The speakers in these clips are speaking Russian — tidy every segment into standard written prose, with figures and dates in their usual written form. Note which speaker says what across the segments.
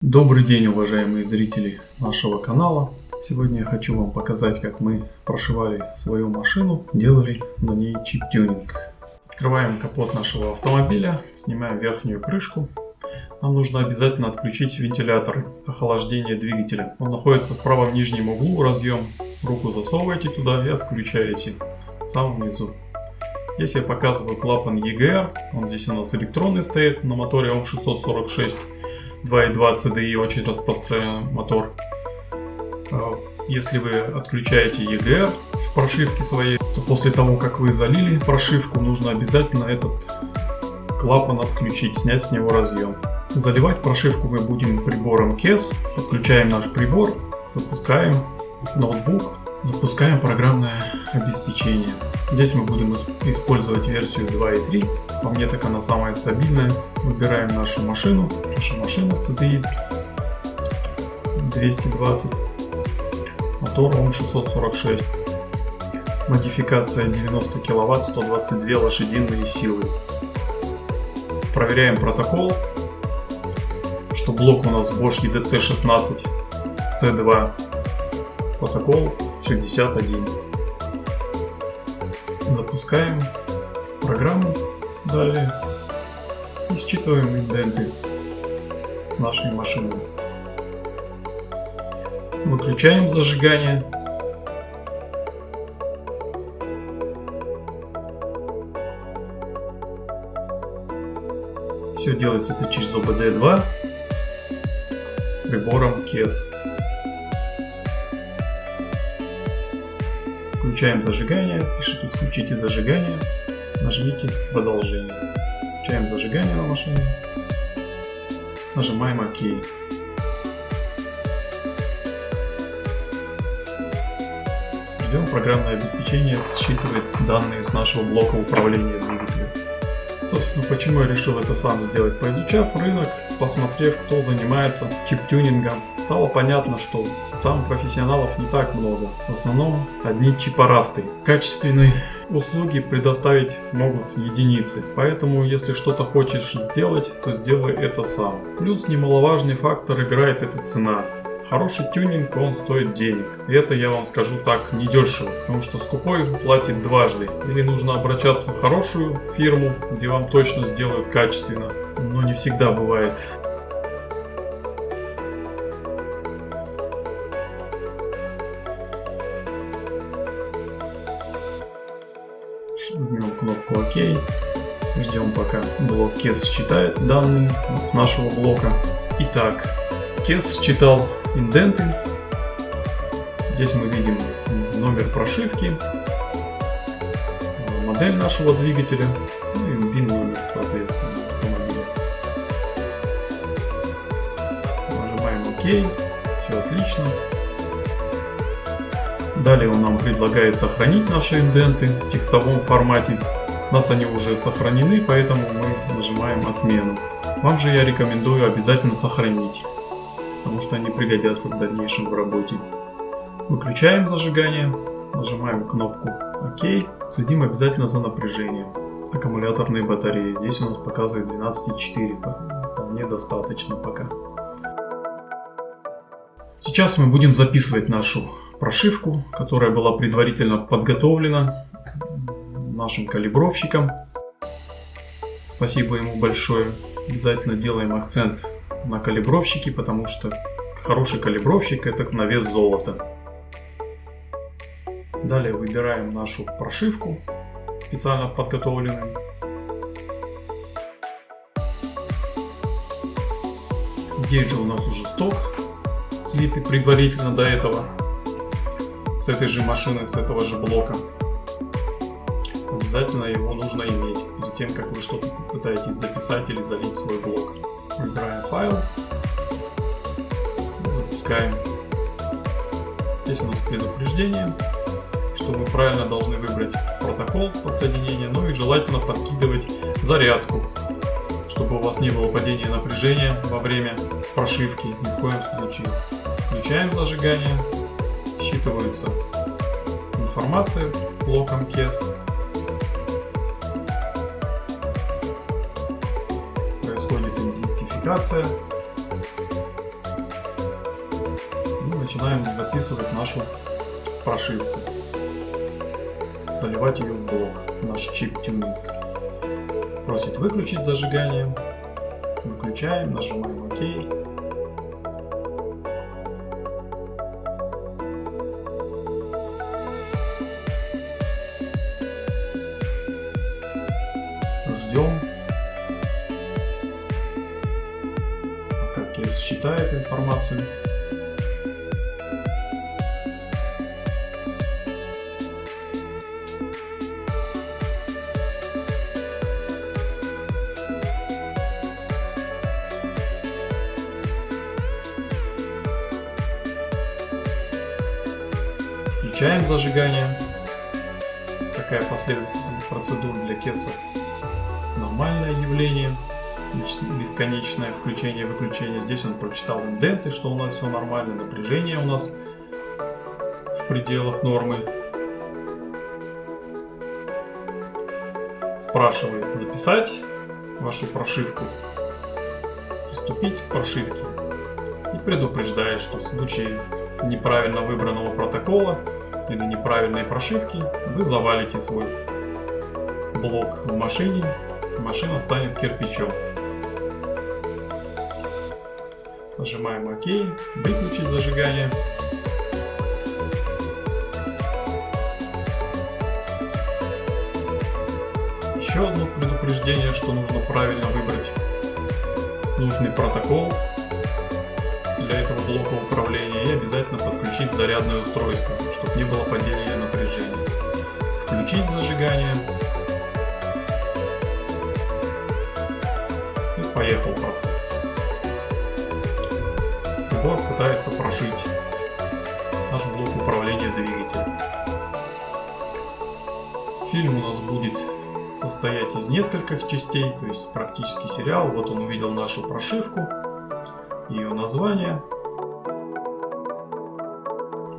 Speaker 1: Добрый день, уважаемые зрители нашего канала. Сегодня я хочу вам показать, как мы прошивали свою машину, делали на ней чип-тюнинг. Открываем капот нашего автомобиля, снимаем верхнюю крышку. Нам нужно обязательно отключить вентиляторы охлаждения двигателя. Он находится в правом нижнем углу, разъем. Руку засовываете туда и отключаете в самом низу. Здесь я показываю клапан EGR, он здесь у нас электронный стоит, на моторе OM646. 2.2 CDI, очень распространенный мотор. Если вы отключаете EGR в прошивке своей, то после того, как вы залили прошивку, нужно обязательно этот клапан отключить, снять с него разъем. Заливать прошивку мы будем прибором KES. Подключаем наш прибор, запускаем ноутбук, запускаем программное обеспечение. Здесь мы будем использовать версию 2.3. По мне так она самая стабильная. Выбираем нашу машину. Наша машина CDI 220. Мотор OM646. Модификация 90 кВт, 122 лошадиные силы. Проверяем протокол. Что блок у нас Bosch EDC16 C2. Протокол 61. Запускаем программу далее и считываем инденты с нашей машины. Выключаем зажигание. Все делается это через OBD2 прибором KES. Включаем зажигание, пишет «Отключите зажигание», нажмите «Продолжение». Включаем зажигание на машине, нажимаем ОК. Ждем, программное обеспечение считывает данные с нашего блока управления двигателем. Собственно, почему я решил это сам сделать? Поизучав рынок, посмотрев, кто занимается чип-тюнингом, стало понятно, что там профессионалов не так много. В основном одни чипорасты. Качественные услуги предоставить могут единицы. Поэтому, если что-то хочешь сделать, то сделай это сам. Плюс немаловажный фактор играет эта цена. Хороший тюнинг, он стоит денег. И это, я вам скажу так, недешево. Потому что скупой платит дважды. Или нужно обращаться в хорошую фирму, где вам точно сделают качественно. Но не всегда бывает. Жмем кнопку ОК. Ждем, пока блок KES считает данные с нашего блока. Итак, KES считал инденты. Здесь мы видим номер прошивки, модель нашего двигателя, ну и VIN-номер, соответственно, автомобиля. Нажимаем ОК. Все отлично. Далее он нам предлагает сохранить наши инденты в текстовом формате. У нас они уже сохранены, поэтому мы нажимаем отмену. Вам же я рекомендую обязательно сохранить, потому что они пригодятся в дальнейшем в работе. Выключаем зажигание, нажимаем кнопку ОК. Следим обязательно за напряжением аккумуляторной батареи. Здесь у нас показывает 12,4, вполне достаточно пока. Сейчас мы будем записывать нашу прошивку, которая была предварительно подготовлена нашим калибровщиком. Спасибо ему большое. Обязательно делаем акцент на калибровщике, потому что хороший калибровщик — это на вес золота. Далее выбираем нашу прошивку, специально подготовленную. Здесь же у нас уже сток, слитый предварительно до этого, с этой же машины, с этого же блока. Обязательно его нужно иметь перед тем, как вы что-то пытаетесь записать или залить в свой блок. Выбираем файл, запускаем. Здесь у нас предупреждение, что вы правильно должны выбрать протокол подсоединения, ну и желательно подкидывать зарядку, чтобы у вас не было падения напряжения во время прошивки, ни в коем случае. Включаем зажигание, считывается информация блоком KES. Происходит идентификация. начинаем записывать нашу прошивку, заливать ее в блок, наш чип-тюнинг. Просит выключить зажигание. Выключаем, нажимаем ОК. Ждем, пока кейс считает информацию. Включаем зажигание. Такая последовательность процедур для кесов нормальное явление. Бесконечное включение-выключение. Здесь он прочитал инденты, что у нас все нормально. Напряжение у нас в пределах нормы. Спрашивает записать вашу прошивку, приступить к прошивке. И предупреждает, что в случае неправильно выбранного протокола или неправильной прошивки вы завалите свой блок в машине, машина станет кирпичом. Нажимаем ОК, выключить зажигание. Еще одно предупреждение, что нужно правильно выбрать нужный протокол для этого блока управления и обязательно подключить зарядное устройство, чтобы не было падения напряжения. Включить зажигание. И поехал процесс. Прибор пытается прошить наш блок управления двигателем. Фильм у нас будет состоять из нескольких частей, то есть практически сериал. Вот он увидел нашу прошивку, ее название.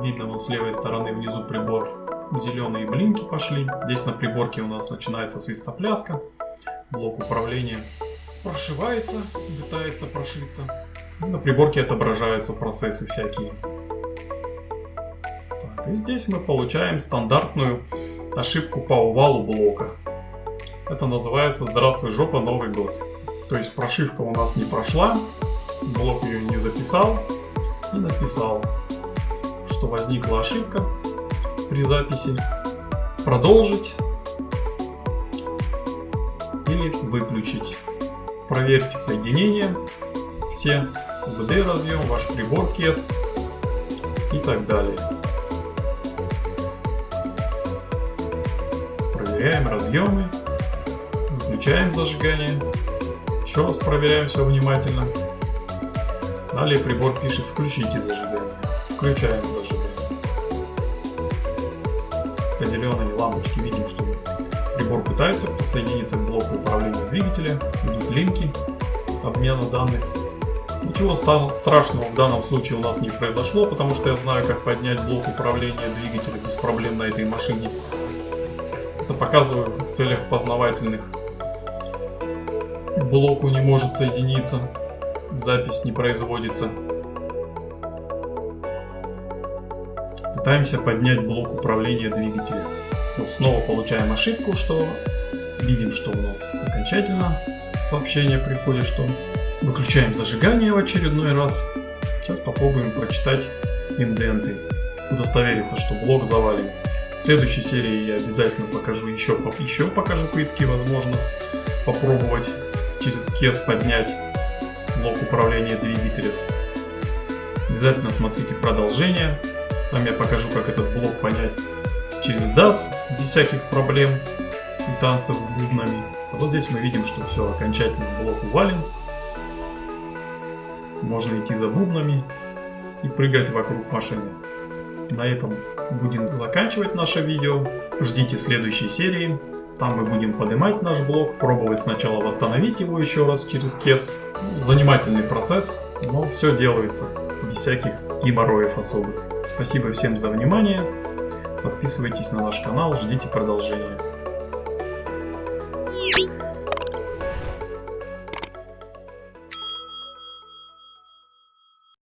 Speaker 1: Видно, вот с левой стороны внизу прибор, зеленые блинки пошли. Здесь на приборке у нас начинается свистопляска. Блок управления прошивается, пытается прошиться. И на приборке отображаются процессы всякие. Так, и здесь мы получаем стандартную ошибку по увалу блока. Это называется «Здравствуй, жопа, Новый год». То есть прошивка у нас не прошла, блок ее не записал и написал, что возникла ошибка при записи. Продолжить или выключить. Проверьте соединения, все УБД разъем, ваш прибор кес и так далее. Проверяем разъемы, выключаем зажигание, еще раз проверяем все внимательно. Далее прибор пишет «Включите зажигание». Включаем зажигание. По зеленой лампочке видим, что прибор пытается подсоединиться к блоку управления двигателя. Идут линки обмена данных. Ничего страшного в данном случае у нас не произошло, потому что я знаю, как поднять блок управления двигателя без проблем на этой машине. Это показываю в целях познавательных. К блоку не может соединиться, запись не производится. Пытаемся поднять блок управления двигателя. Вот снова получаем ошибку, что видим, что у нас окончательно сообщение приходит, что выключаем зажигание в очередной раз. Сейчас попробуем прочитать инденты, удостовериться, что блок завален. В следующей серии я обязательно покажу еще покажу пытки, возможно попробовать через кес поднять блок управления двигателя. Обязательно смотрите продолжение. Там я покажу, как этот блок понять через DAS без всяких проблем и танцев с бубнами. Вот здесь мы видим, что все, окончательно блок увален. Можно идти за бубнами и прыгать вокруг машины. На этом будем заканчивать наше видео. Ждите следующей серии. Там мы будем поднимать наш блок, пробовать сначала восстановить его еще раз через кес. Занимательный процесс, но все делается без всяких геморроев особых. Спасибо всем за внимание. Подписывайтесь на наш канал, ждите продолжения.